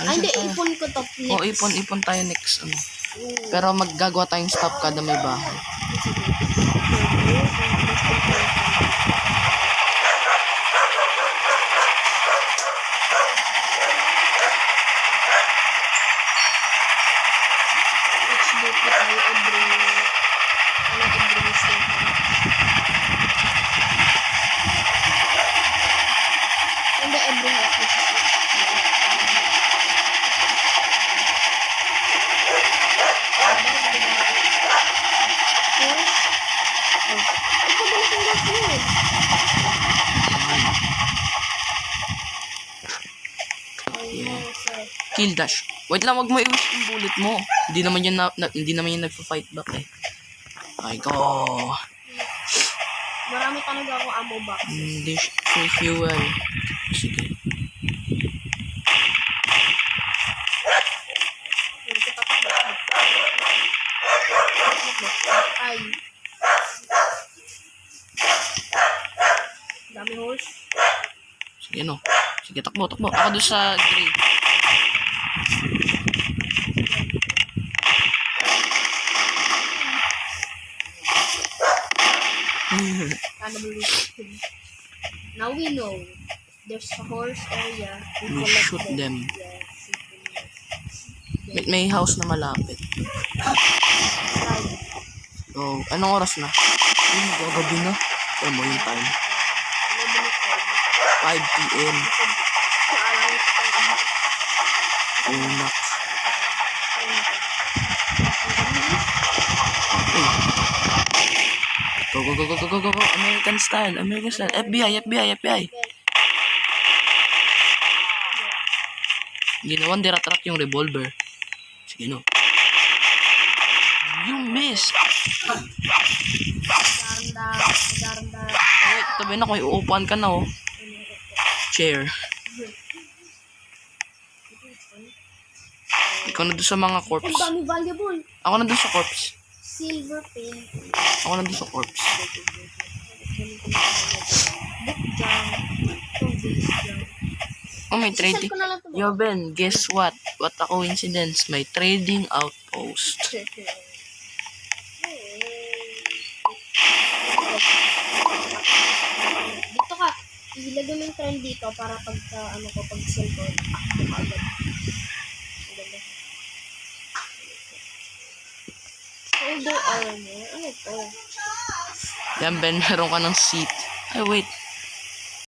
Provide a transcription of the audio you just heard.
Ay, hindi, ipon ko to next. O, ipon tayo next. Pero maggagawa tayong stop kada may bahay. HDP tayo every mistake. Hindi every half. Kill dash. Wait lang, wag mo i-waste yung bullet mo. Hindi naman yan nagpa-fight back eh. Ay ko. Marami talaga ako ammo box. Dish for fuel. Sige. Ay. Dami horse. Sige no. Sige, takbo. Ako doon sa gray. Now we know there's a horse area. We shoot them. May house na malapit. So, anong oras na? Gagabi na. Ano mo yung time? 5 PM. Unak. Go. American style. FBI. Ginawan dirat-rat yung revolver. Sige no. You miss. Wait, tabi na ko. Uupuan ka na oh. Chair. Ikaw na doon sa mga corpse. Ang dami valuable. Ako na doon sa corpse. Silver pen. Ako na doon sa corpse. Book jam. Oh, may trading. Yo, Ben, guess what? What a coincidence. May trading outpost. Dito ka. Ilagay mo yung trend dito para pag sell ko. Akbo ka agad. Although armor. Ano to? Yan, Ben, meron ka ng seat. Ay, wait.